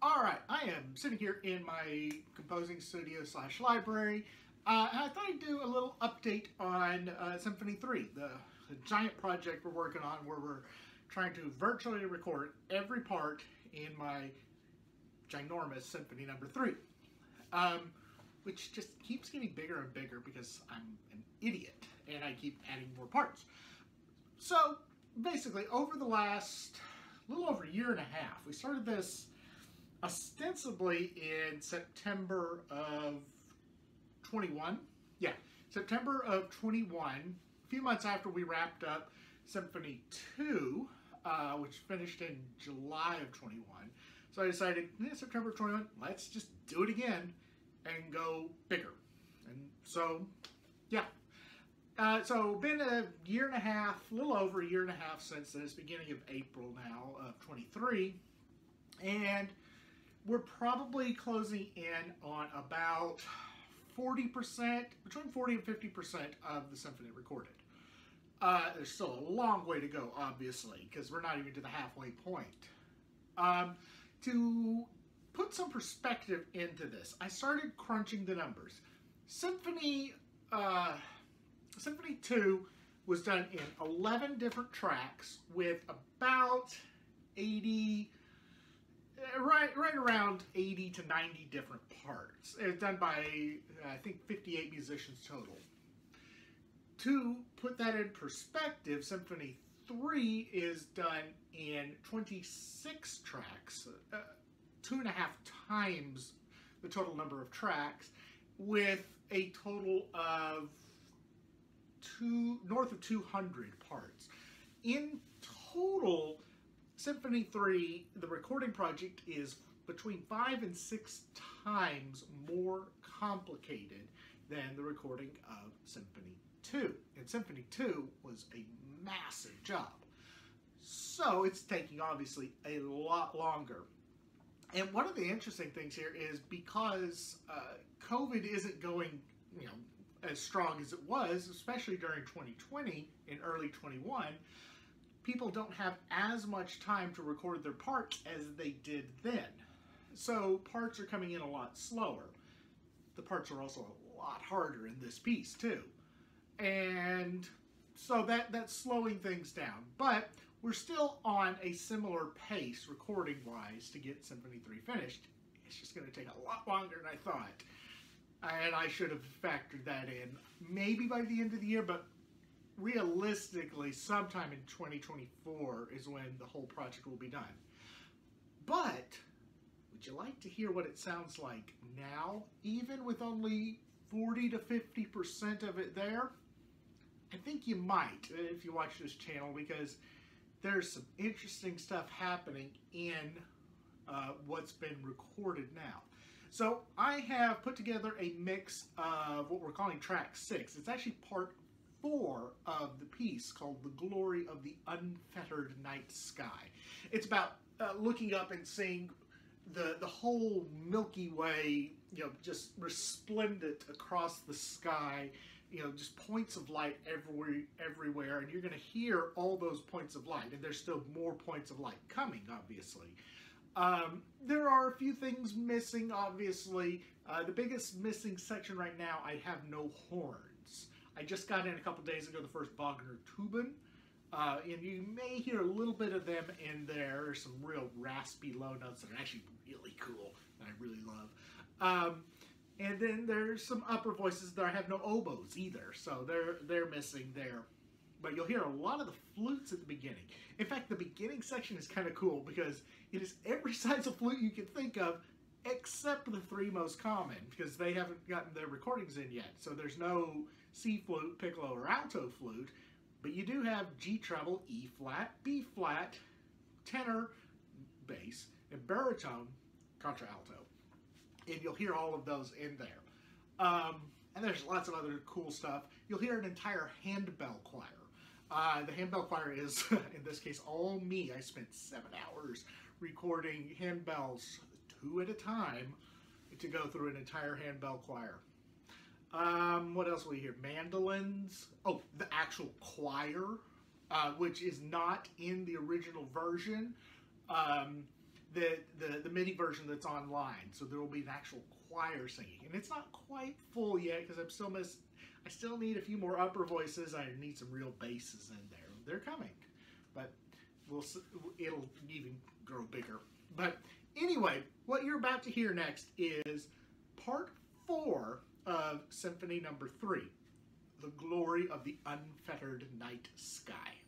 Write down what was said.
Alright, I am sitting here in my composing studio slash library, and I thought I'd do a little update on Symphony 3, the giant project we're working on where we're trying to virtually record every part in my ginormous Symphony number 3, which just keeps getting bigger and bigger because I'm an idiot and I keep adding more parts. So basically, over the last little over a year and a half, we started this ostensibly in September of 21. Yeah, September of 21, a few months after we wrapped up Symphony 2, which finished in July of 21. So I decided, September of 21, let's just do it again and go bigger. And so, yeah. So been a year and a half, a little over a year and a half since this, beginning of April now of 23. And we're probably closing in on about 40%, between 40 and 50% of the symphony recorded. There's still a long way to go, obviously, because we're not even to the halfway point. To put some perspective into this, I started crunching the numbers. Symphony 2 was done in 11 different tracks with about 80, right around 80 to 90 different parts. It was done by, I think, 58 musicians total. To put that in perspective, Symphony 3 is done in 26 tracks, 2.5 times the total number of tracks, with a total of north of 200 parts. In total, Symphony 3, the recording project, is between 5 and 6 times more complicated than the recording of Symphony 2. And Symphony 2 was a massive job. So it's taking, obviously, a lot longer. And one of the interesting things here is because COVID isn't going, as strong as it was, especially during 2020 and early 21, people don't have as much time to record their parts as they did then. So parts are coming in a lot slower. The parts are also a lot harder in this piece too. And so that's slowing things down. But we're still on a similar pace recording-wise to get Symphony 3 finished. It's just going to take a lot longer than I thought. And I should have factored that in maybe by the end of the year, but realistically, sometime in 2024 is when the whole project will be done. But would you like to hear what it sounds like now, even with only 40 to 50% of it there? I think you might if you watch this channel, because there's some interesting stuff happening in what's been recorded now. So I have put together a mix of what we're calling track 6. It's actually part 4 of the piece called The Glory of the Unfettered Night Sky. It's about looking up and seeing the whole Milky Way, just resplendent across the sky, just points of light everywhere, and you're going to hear all those points of light, and there's still more points of light coming, obviously. There are a few things missing, obviously. The biggest missing section right now, I have no horns. I just got in a couple days ago the first Wagner Tuban, and you may hear a little bit of them in there. There's some real raspy low notes that are actually really cool, that I really love. And then there's some upper voices that I have no oboes either, so they're missing there. But you'll hear a lot of the flutes at the beginning. In fact, the beginning section is kind of cool because it is every size of flute you can think of except the 3 most common, because they haven't gotten their recordings in yet. So there's no C flute, piccolo, or alto flute, but you do have G treble, E flat, B flat, tenor, bass, and baritone, contralto. And you'll hear all of those in there. And there's lots of other cool stuff. You'll hear an entire handbell choir. The handbell choir is, in this case, all me. I spent 7 hours recording handbells 2 at a time to go through an entire handbell choir. What else will you hear? Mandolins. Oh, the actual choir, which is not in the original version. the MIDI version that's online. So there will be an actual choir singing, and it's not quite full yet because I still need a few more upper voices. I need some real basses in there. They're coming, but it'll even grow bigger. But anyway, what you're about to hear next is part 4 of Symphony number 3, The Glory of the Unfettered Night Sky.